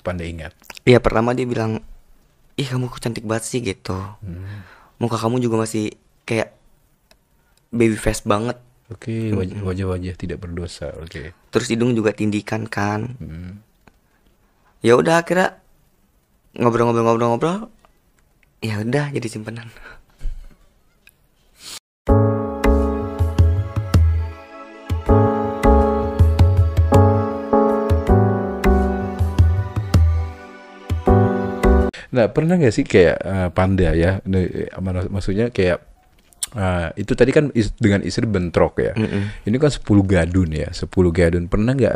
Pandai ingat? Iya, pertama dia bilang, ih kamu kok cantik banget sih gitu. Muka kamu juga masih kayak baby face banget. Oke, wajah-wajah tidak berdosa. Oke. Terus hidung juga tindikan kan. Ya udah akhirnya ngobrol-ngobrol-ngobrol-ngobrol. Ya udah jadi simpenan. Nah, pernah nggak sih kayak Panda ya? Maksudnya kayak itu tadi kan dengan istri bentrok ya. Ini kan 10 gadun ya, 10 gadun. Pernah nggak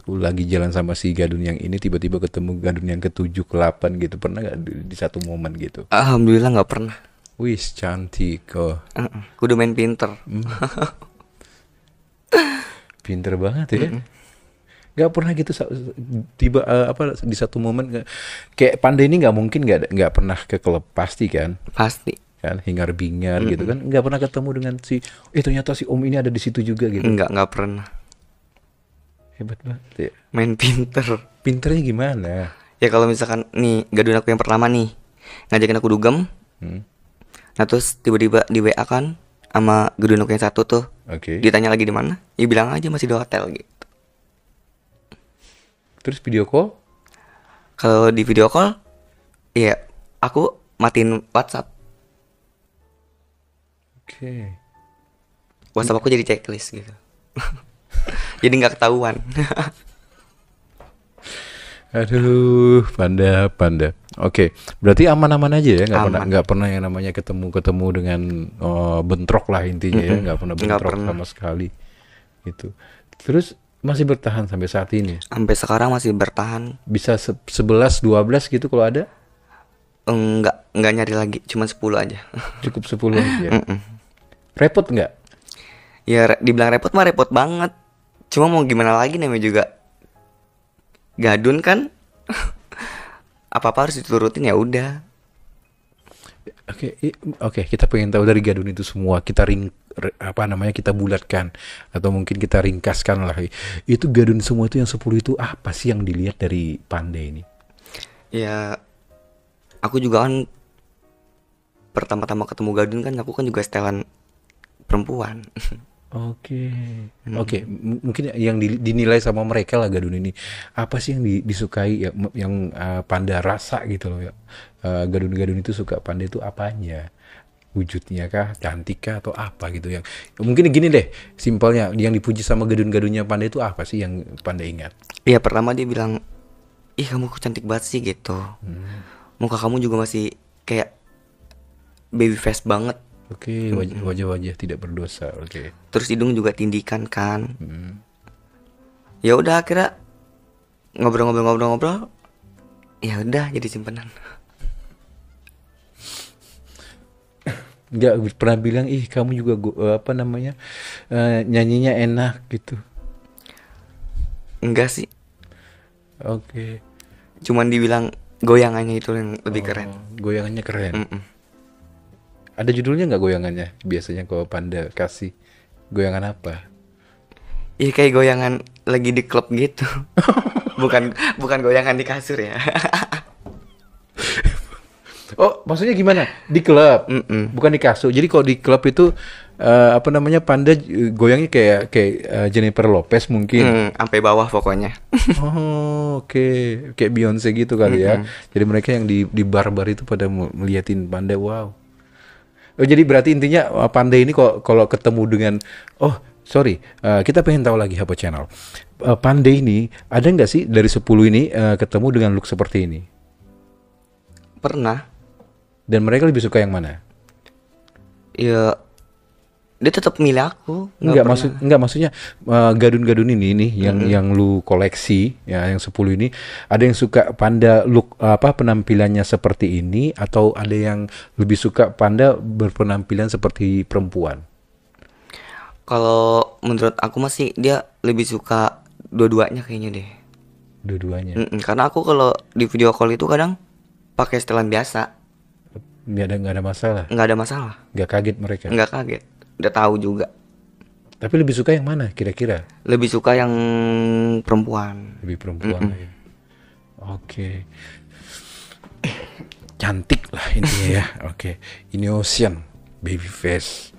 lagi jalan sama si gadun yang ini tiba-tiba ketemu gadun yang ke-7, ke-8 gitu? Pernah nggak di satu momen gitu? Alhamdulillah nggak pernah. Wis cantik kok. Kudu main pinter. Pinter banget ya. Nggak pernah gitu tiba apa di satu momen kayak Panda ini nggak mungkin nggak pernah ke klub pasti kan? Pasti. Kan hingar-bingar gitu kan, nggak pernah ketemu dengan ternyata si om ini ada di situ juga gitu. Nggak pernah. Hebat banget ya. Main pinter. Pinternya gimana? Ya kalau misalkan nih gadun aku yang pertama nih ngajakin aku dugem. Nah terus tiba-tiba di WA kan sama gadun aku yang satu tuh. Oke. Ditanya lagi di mana? Ya bilang aja masih di hotel gitu. Terus video call? Kalau di video call, ya aku matiin WhatsApp. Oke. WhatsApp aku jadi checklist gitu. Jadi nggak ketahuan. Aduh, Panda. Oke, berarti aman-aman aja ya, Aman. nggak pernah yang namanya ketemu dengan bentrok lah intinya ya, nggak pernah Nggak bentrok pernah. sama sekali, gitu. Terus masih bertahan sampai saat ini, Sampai sekarang masih bertahan. bisa 11, 12 gitu kalau ada, Nggak nyari lagi, cuma 10 aja. cukup 10 aja. Repot nggak? Ya dibilang repot mah repot banget. Cuma mau gimana lagi namanya juga gadun kan. Apa-apa harus diturutin ya udah. Oke, kita pengen tahu dari gadun itu semua. Kita bulatkan atau mungkin kita ringkaskan lah. Itu gadun semua itu yang 10 itu apa sih yang dilihat dari Pandai ini? Ya aku juga kan pertama-tama ketemu gadun kan aku kan juga setelan perempuan. Oke. Mungkin yang dinilai sama mereka lah gadun ini. Apa sih yang disukai yang Panda rasa gitu loh ya. Gadun-gadun itu suka Panda itu apanya? Wujudnya kah, cantik kah, atau apa gitu yang mungkin gini deh, simpelnya yang dipuji sama gadun-gadunnya Panda itu apa sih yang Panda ingat? Iya pertama dia bilang, ih kamu kok cantik banget sih gitu. Muka kamu juga masih kayak baby face banget. Oke, wajah-wajah tidak berdosa. Oke. Terus hidung juga tindikan kan. Ya udah akhirnya ngobrol-ngobrol-ngobrol-ngobrol. Ya udah jadi simpenan. Nggak pernah bilang, ih kamu juga nyanyinya enak gitu. Enggak sih. Oke. Cuman dibilang goyangannya itu yang lebih keren. Goyangannya keren. Ada judulnya nggak goyangannya? Biasanya kalau Panda kasih goyangan apa? Iya kayak goyangan lagi di klub gitu. bukan goyangan di kasur ya. Oh, maksudnya gimana? Di klub, bukan di kasur. Jadi kalau di klub itu Panda goyangnya kayak Jennifer Lopez mungkin. Sampai bawah pokoknya. Oh, oke. Kayak Beyonce gitu kali ya. Jadi mereka yang di bar-bar itu pada meliatin Panda, wow. Oh, jadi berarti intinya Panda ini kalau ketemu dengan kita pengen tahu lagi apa channel. Panda ini ada nggak sih dari 10 ini ketemu dengan look seperti ini? Pernah. Dan mereka lebih suka yang mana? Ya dia tetap milih aku. Maksudnya gadun-gadun ini nih yang lu koleksi ya, yang 10 ini ada yang suka Panda look penampilannya seperti ini, atau ada yang lebih suka Panda berpenampilan seperti perempuan? Kalau menurut aku masih dia lebih suka dua-duanya kayaknya deh. Dua-duanya. Karena aku kalau di video call itu kadang pakai setelan biasa. Nggak ada masalah. Nggak ada masalah. Nggak kaget mereka. Nggak kaget. Udah tahu juga. Tapi lebih suka yang mana kira-kira? Lebih suka yang perempuan. Lebih perempuan lagi. Oke. Cantik lah intinya ya. Oke. Ini Ocean, baby face.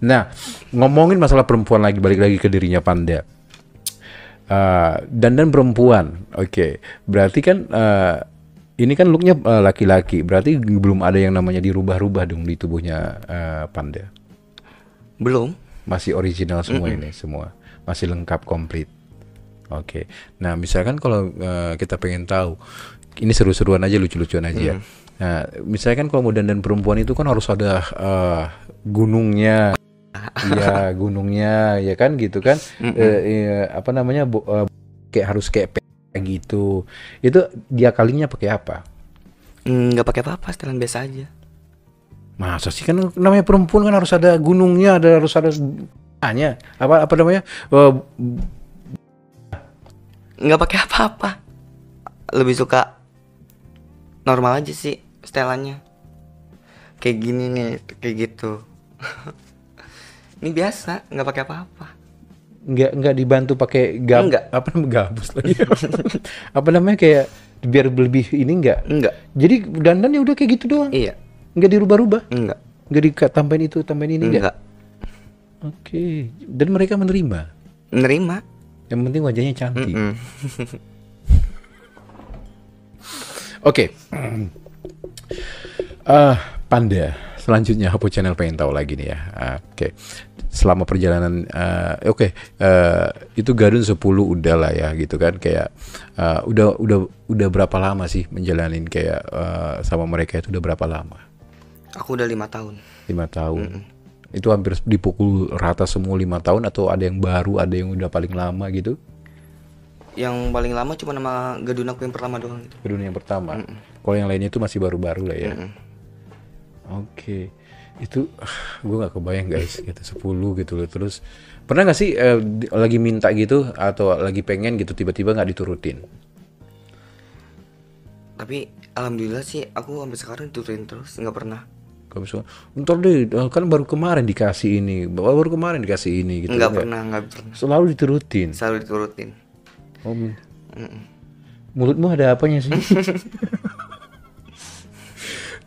Nah, ngomongin masalah perempuan lagi, balik lagi ke dirinya Panda. Dandan perempuan, oke. Berarti kan ini kan looknya laki-laki. Berarti belum ada yang namanya dirubah-rubah dong di tubuhnya Panda. Belum. Masih original semua ini, semua masih lengkap komplit. Oke. Nah, misalkan kalau kita pengen tahu, ini seru-seruan aja, lucu-lucuan aja ya. Nah, misalkan kalau mau dandan perempuan itu kan harus ada gunungnya, ya gunungnya, ya kan gitu kan. Apa namanya, kayak harus kayak gitu. Itu dia kalinya pakai apa? Nggak pakai apa-apa, setelan biasa aja. Masa sih, kan namanya perempuan kan harus ada gunungnya, harus ada hanya apa namanya? Nggak pakai apa-apa. Lebih suka normal aja sih setelannya. Kayak gini nih, kayak gitu. Ini biasa, nggak pakai apa-apa. Nggak dibantu pakai Enggak. apa namanya, gabus lagi. Apa namanya, kayak biar lebih ini enggak? Enggak. Jadi dandannya udah kayak gitu doang. Iya. Nggak dirubah-rubah. Enggak. Nggak ditambahin itu, tambahin ini enggak? Oke. Dan mereka menerima. Menerima. Yang penting wajahnya cantik. Oke. Panda, selanjutnya Hapo Channel pengen tahu lagi nih ya. Oke. Selama perjalanan itu Gadun 10 udah lah ya gitu kan, kayak udah berapa lama sih menjalanin kayak sama mereka itu, udah berapa lama? Aku udah 5 tahun. 5 tahun. Itu hampir dipukul rata semua 5 tahun, atau ada yang baru, ada yang udah paling lama gitu? Yang paling lama cuma nama Gadun aku yang pertama doang gitu. Gadun yang pertama. Kalau yang lainnya itu masih baru-baru lah ya. Oke. Itu gue nggak kebayang guys, gitu 10 gitu loh. Terus pernah nggak sih lagi minta gitu atau lagi pengen gitu, tiba-tiba nggak diturutin? Tapi alhamdulillah sih aku sampai sekarang diturutin terus, nggak pernah. Kalau misalnya, ntar deh, kan baru kemarin dikasih ini, baru kemarin dikasih ini gitu. Nggak pernah. Selalu diturutin. Selalu diturutin. Oh, mulutmu ada apanya sih?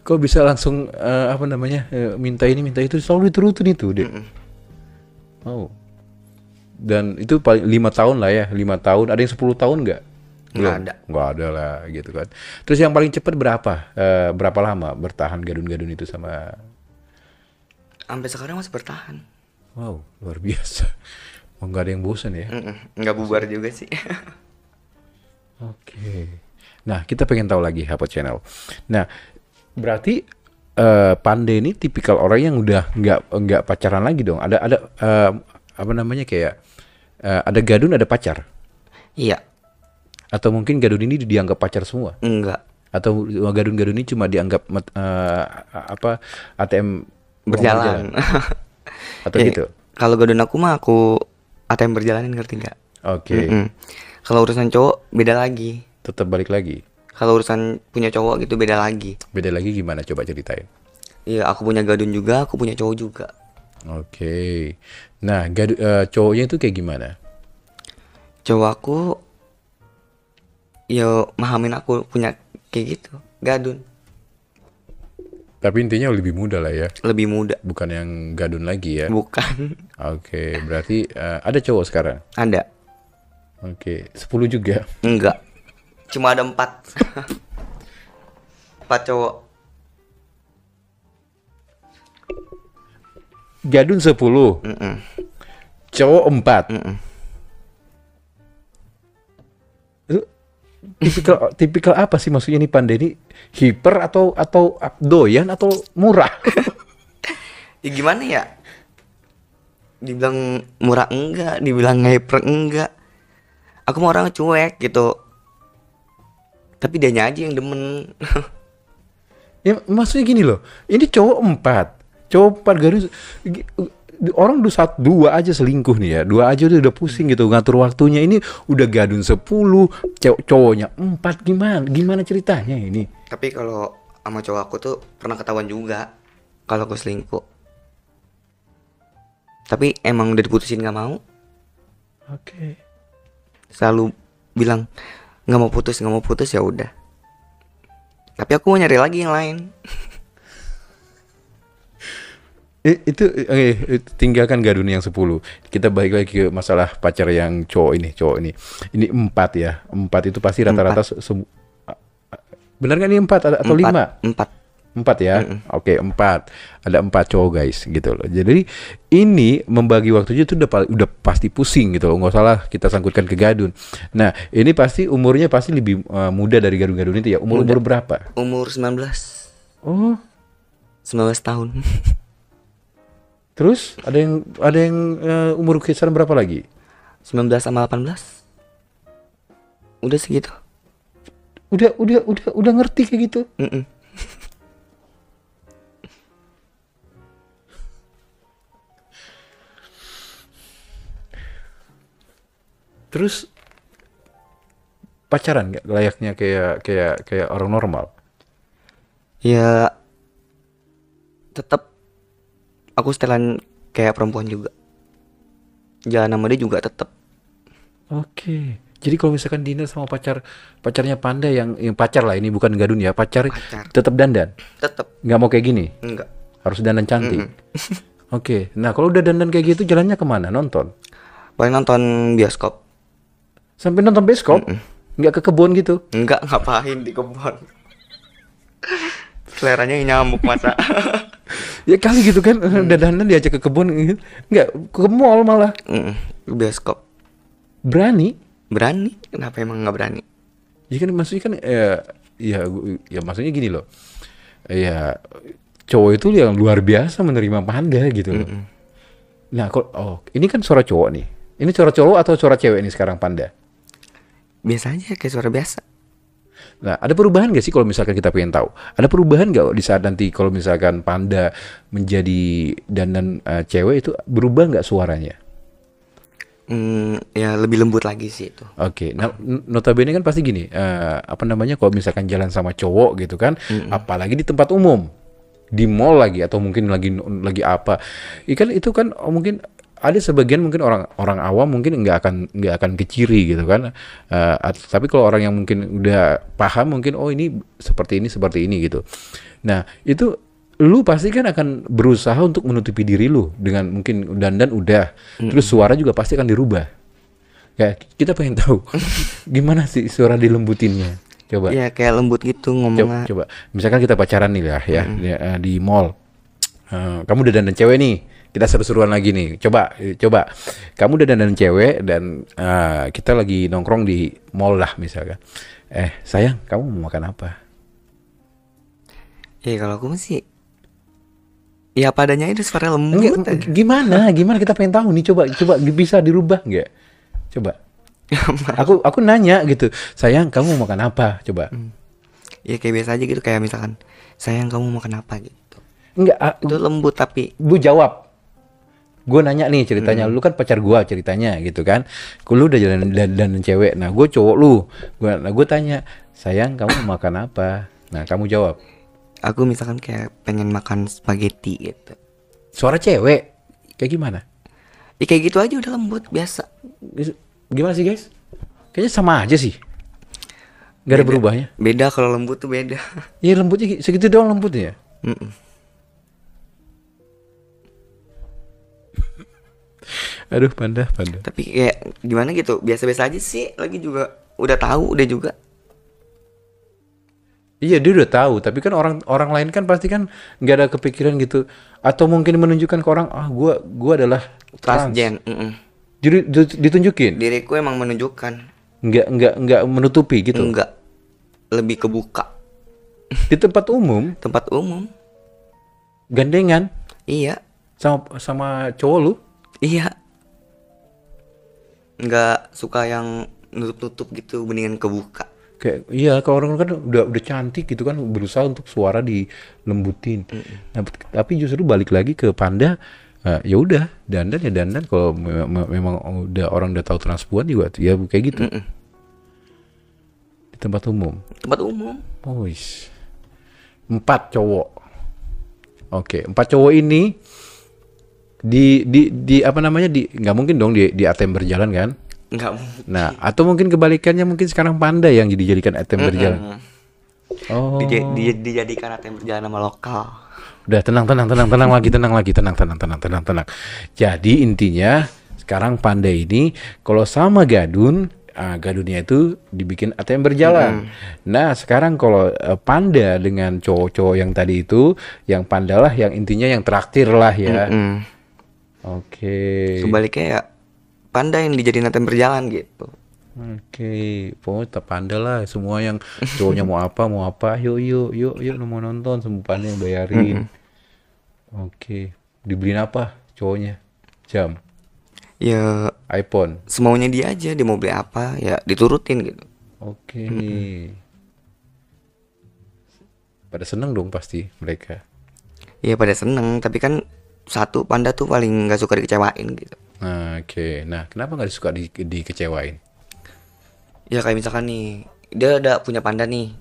Kok bisa langsung apa namanya, minta ini minta itu, selalu diturutin itu deh. Oh. Dan itu paling 5 tahun lah ya, 5 tahun. Ada yang 10 tahun nggak? Nggak ada lah gitu kan. Terus yang paling cepat berapa lama bertahan Gadun-Gadun itu sama? Sampai sekarang masih bertahan. Wow, luar biasa. Nggak ada yang bosan ya? Nggak bubar juga sih. Oke. Nah, kita pengen tahu lagi Hapo Channel. Nah, berarti Panda ini tipikal orang yang udah nggak pacaran lagi dong. Ada apa namanya, kayak ada Gadun, ada pacar. Iya. Atau mungkin Gadun ini dianggap pacar semua? Enggak. Atau Gadun-Gadun ini cuma dianggap apa, ATM Berjalan. Atau gitu? Kalau Gadun aku mah aku ATM berjalanin, ngerti nggak? Oke. Kalau urusan cowok beda lagi. Tetap balik lagi. Kalau urusan punya cowok gitu beda lagi. Beda lagi gimana? Coba ceritain. Iya, aku punya Gadun juga, aku punya cowok juga. Oke. Nah, cowoknya itu kayak gimana? Cowok aku ya mahamin aku punya kayak gitu, Gadun. Tapi intinya lebih muda lah ya. Lebih muda. Bukan yang Gadun lagi ya. Bukan. Oke, berarti ada cowok sekarang? Ada. Oke, 10 juga? Enggak. Cuma ada 4. 4 cowok. Gadun 10. Cowok 4. Itu tipikal apa sih maksudnya nih, Panda ini hiper atau doyan atau murah? Ya gimana ya? Dibilang murah enggak, dibilang hyper enggak. Aku mau orang cuek gitu. Tapi dianya aja yang demen. Ya maksudnya gini loh, ini cowok 4 Gadun. Orang 2 aja selingkuh nih ya, 2 aja udah pusing gitu ngatur waktunya. Ini udah Gadun 10, cowoknya 4, gimana ceritanya ini? Tapi kalau sama cowok aku tuh pernah ketahuan juga kalau aku selingkuh. Tapi emang udah diputusin, nggak mau. Oke. Selalu bilang nggak mau putus ya udah. Tapi aku mau nyari lagi yang lain. Itu tinggalkan Gadun yang 10. Kita balik lagi ke masalah pacar yang cowok ini. Ini 4 ya. 4 itu pasti rata-rata benar nggak ini 4 atau 5? 4 ya. Oke, 4. Ada 4 cowok guys gitu loh. Jadi ini membagi waktunya itu udah pasti pusing gitu loh. Nggak salah kita sangkutkan ke Gadun. Nah, ini pasti umurnya pasti lebih muda dari Gadun-Gadun itu ya. Umur berapa? Umur 19. Oh, 19 tahun. terus ada yang umur kisaran berapa lagi? 19 sama 18. Udah segitu. Udah ngerti kayak gitu. Terus pacaran nggak layaknya kayak orang normal? Ya tetap aku setelan kayak perempuan juga. Jalan sama dia juga tetap. Oke. Jadi kalau misalkan dinner sama pacarnya Panda yang pacar lah, ini bukan Gadun ya, pacar. Tetap dandan? Tetap. Nggak mau kayak gini? Enggak. Harus dandan cantik? Oke. Nah kalau udah dandan kayak gitu jalannya kemana? Nonton? Paling nonton bioskop. Sampai nonton bioskop? Nggak ke kebun gitu? Enggak, ngapain di kebun. Seleranya nyamuk masa. Ya kali gitu kan, udah dandan diajak ke kebun gitu. Nggak, ke mall malah. Bioskop. Berani? Berani? Kenapa emang nggak berani? Ya kan maksudnya kan ya maksudnya gini loh. Ya cowok itu yang luar biasa menerima Panda gitu loh. Nah, ini kan suara cowok nih. Ini suara cowok atau suara cewek nih sekarang Panda? Biasa aja kayak suara biasa. Nah, ada perubahan gak sih kalau misalkan kita pengen tahu? Ada perubahan gak di saat nanti kalau misalkan Panda menjadi dandan cewek itu berubah gak suaranya? Ya lebih lembut lagi sih itu. Oke. Nah, notabene kan pasti gini, kalau misalkan jalan sama cowok gitu kan, apalagi di tempat umum, di mall lagi atau mungkin lagi apa, ikan itu kan mungkin ada sebagian mungkin orang awam mungkin nggak akan keciri gitu kan, tapi kalau orang yang mungkin udah paham mungkin ini seperti ini gitu. Nah itu lu pasti kan akan berusaha untuk menutupi diri lu dengan mungkin dandan udah, terus suara juga pasti akan dirubah. Ya kita pengen tahu gimana sih suara dilembutinnya. Coba. Ya kayak lembut gitu ngomongnya. Coba. Misalkan kita pacaran nih lah ya, di mall. Kamu udah dandan cewek nih, kita seru-seruan lagi nih. Coba. Kamu udah dandan cewek dan kita lagi nongkrong di mall lah misalkan. Sayang, kamu mau makan apa? Kalau aku sih ya padanya itu suara lembut. Gimana kita pengen tahu nih, coba bisa dirubah nggak? Coba. aku nanya gitu, sayang kamu mau makan apa? Coba. Ya kayak biasa aja gitu, kayak misalkan sayang kamu mau makan apa gitu. Enggak, itu lembut tapi Bu jawab. Gue nanya nih ceritanya, lu kan pacar gue ceritanya gitu kan. Lu udah jalan dan cewek, nah gue cowok lu. Gue tanya, sayang kamu mau makan apa? Nah kamu jawab. Aku misalkan kayak pengen makan spaghetti gitu. Suara cewek kayak gimana? Ya kayak gitu aja udah lembut biasa. Gimana sih guys? Kayaknya sama aja sih. Gak ada berubahnya. Beda kalau lembut tuh beda. Iya lembutnya segitu doang lembutnya. Aduh Panda. Tapi kayak gimana gitu, biasa-biasa aja sih. Lagi juga udah tahu udah juga. Iya dia udah tahu, tapi kan orang lain kan pasti kan nggak ada kepikiran gitu, atau mungkin menunjukkan ke orang, gue adalah transgen. Jadi ditunjukin. Diriku emang menunjukkan. Nggak menutupi gitu. Enggak, lebih kebuka. Di tempat umum. Tempat umum. Gandengan. Iya. Sama cowok lu. Iya. Nggak suka yang nutup gitu, mendingan kebuka. Kayak iya, kalau orang kan udah cantik gitu kan, berusaha untuk suara dilembutin. Nah, tapi justru balik lagi ke Panda, ya udah dandan kalau memang orang udah tahu transpuan juga ya kayak gitu. Di tempat umum. Oh, 4 cowok. Oke, 4 cowok ini di apa namanya, nggak mungkin dong di ATM berjalan kan? Nggak mungkin. Nah, atau mungkin kebalikannya, mungkin sekarang panda yang dijadikan ATM berjalan. Oh, Dijadikan ATM berjalan sama lokal. udah tenang lagi. Jadi intinya sekarang panda ini kalau sama gadun, gadunnya itu dibikin ATM berjalan. Nah, sekarang kalau panda dengan cowok-cowok yang tadi itu, yang panda lah, yang intinya yang traktir lah ya. Oke. Sebaliknya ya panda yang dijadiin ATM berjalan gitu. Oke, pokoknya panda lah, semua yang cowoknya mau apa, yuk mau nonton, semua panda yang bayarin. Oke, dibeliin apa cowoknya? Jam, Ya iPhone. semaunya dia aja, dia mau beli apa ya diturutin gitu. Oke. Pada seneng dong pasti mereka. Ya pada seneng, tapi kan satu panda tuh paling nggak suka dikecewain gitu. Nah, oke. Nah, kenapa nggak suka dikecewain? Ya kayak misalkan nih, dia udah punya panda nih,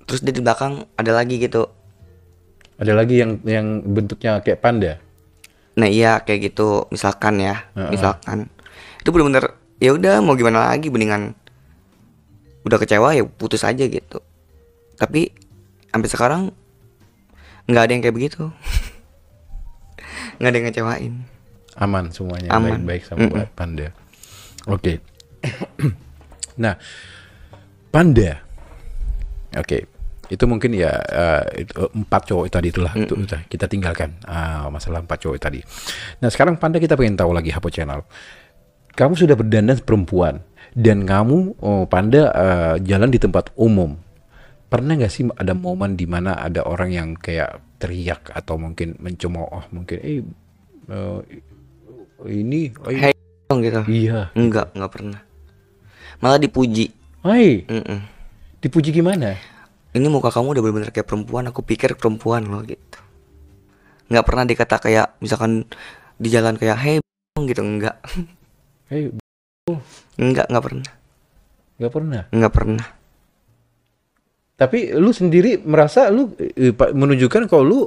terus dia di belakang ada lagi gitu. Ada lagi yang bentuknya kayak panda. Nah iya kayak gitu, misalkan ya, misalkan itu bener-bener ya udah mau gimana lagi, mendingan udah kecewa ya putus aja gitu. Tapi sampai sekarang nggak ada yang kayak begitu. Nggak ada yang ngecewain. Aman semuanya, Aman. baik-baik sama buat panda. Oke. Nah, panda. Oke. Itu mungkin ya itu, 4 cowok tadi itulah itu udah kita tinggalkan masalah 4 cowok tadi. Nah, sekarang panda kita pengen tahu lagi Hapo Channel. Kamu sudah berdandan perempuan dan kamu panda jalan di tempat umum. Pernah nggak sih ada momen di mana ada orang yang kayak teriak atau mungkin mencemooh mungkin ini Hey dong gitu. iya. Enggak pernah. Malah dipuji. Hai, Mm-mm. dipuji gimana? Ini muka kamu udah bener-bener kayak perempuan, aku pikir perempuan loh gitu. Nggak pernah dikata kayak misalkan di jalan kayak hey gitu, enggak. Hei, Nggak pernah. nggak pernah. Nggak pernah. Tapi lu sendiri merasa lu menunjukkan kalau lu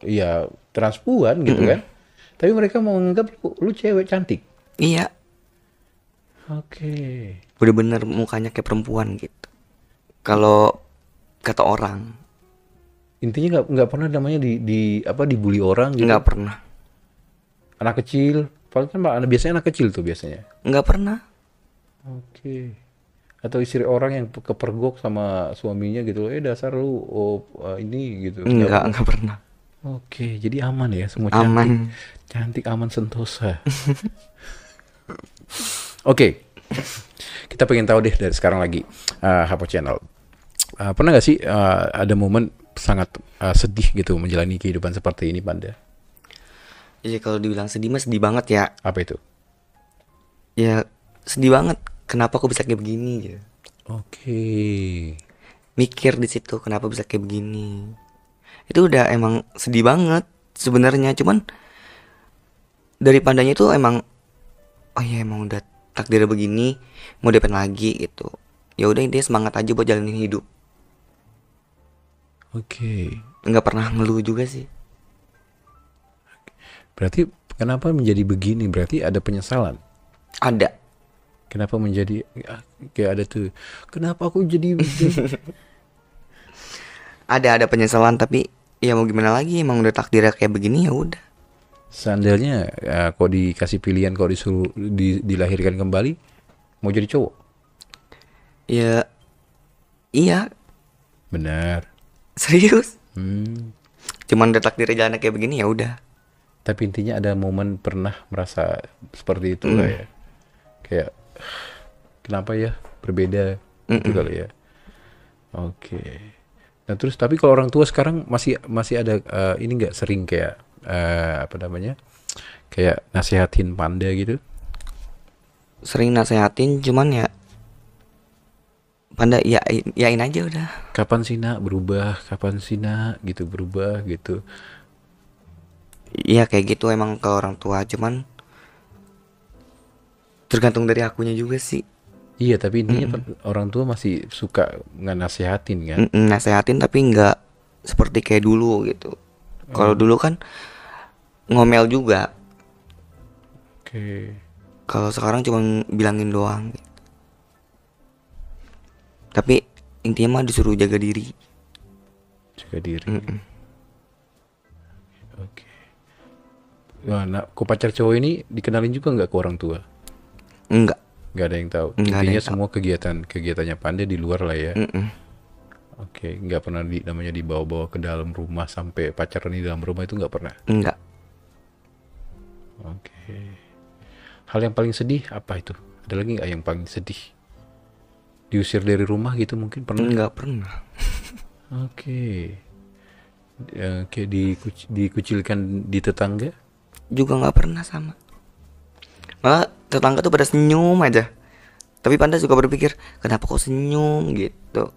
ya transpuan gitu kan. Tapi mereka menganggap lu cewek cantik. Iya, Oke. bener-bener mukanya kayak perempuan gitu. Kalau kata orang, Intinya nggak pernah namanya dibully orang gitu. nggak pernah. Anak kecil, paling kan biasanya anak kecil tuh biasanya. Nggak pernah. Oke. Atau istri orang yang kepergok sama suaminya gitu. Dasar lu ini gitu. Nggak pernah. Oke, jadi aman ya, semua cantik. Aman. Cantik, aman, sentosa. Oke. Kita pengen tahu deh dari sekarang lagi Hapo Channel. Pernah gak sih ada momen sangat sedih gitu menjalani kehidupan seperti ini, Panda? Jadi kalau dibilang sedih mah sedih banget ya. Apa itu? Ya sedih banget. Kenapa aku bisa kayak begini gitu. Oke. Mikir di situ kenapa bisa kayak begini. Itu udah emang sedih banget sebenarnya, cuman dari pandanya itu emang oh ya emang udah takdirnya begini, mau diapain lagi gitu. Ya udah intinya semangat aja buat jalanin hidup. Oke. Nggak pernah ngeluh juga sih. Berarti kenapa menjadi begini? Berarti ada penyesalan. Ada. Kenapa menjadi kayak ada tuh? Kenapa aku jadi begini? Ada penyesalan, tapi ya mau gimana lagi, emang udah takdirnya kayak begini ya udah. Seandainya kok dikasih pilihan, kok disuruh dilahirkan kembali, mau jadi cowok? Ya iya, Benar. serius. Hmm. Cuman udah takdirnya jalannya kayak begini ya udah. Tapi intinya ada momen pernah merasa seperti itu lah ya. Kayak kenapa ya berbeda gitu kali ya. Oke. Nah terus tapi kalau orang tua sekarang masih ada ini nggak sering kayak apa namanya? Kayak nasihatin Panda gitu? Sering nasehatin, cuman ya Panda yain aja udah. Kapan sih nak berubah? Kapan sih nak gitu berubah gitu? Iya kayak gitu emang ke orang tua, cuman tergantung dari akunya juga sih. Iya tapi intinya orang tua masih suka nggak nasihatin kan? Nasehatin tapi nggak seperti kayak dulu gitu. Kalau dulu kan ngomel juga. Oke. Kalau sekarang cuma bilangin doang gitu. Tapi intinya mah disuruh jaga diri. Jaga diri. Oke. Nah, kok pacar cowok ini dikenalin juga nggak ke orang tua? Enggak. Nggak ada yang tahu. Nggak ada Intinya yang semua kegiatannya Panda di luar lah ya. Mm-mm. Oke, nggak pernah namanya dibawa-bawa ke dalam rumah sampai pacaran di dalam rumah itu nggak pernah. Enggak. Oke. Hal yang paling sedih apa itu? Ada lagi nggak yang paling sedih? Diusir dari rumah gitu mungkin pernah? Enggak pernah. Oke. Kayak dikucilkan di tetangga? Juga nggak pernah sama. Malah tetangga tuh pada senyum aja. Tapi Panda suka berpikir, kenapa kok senyum gitu.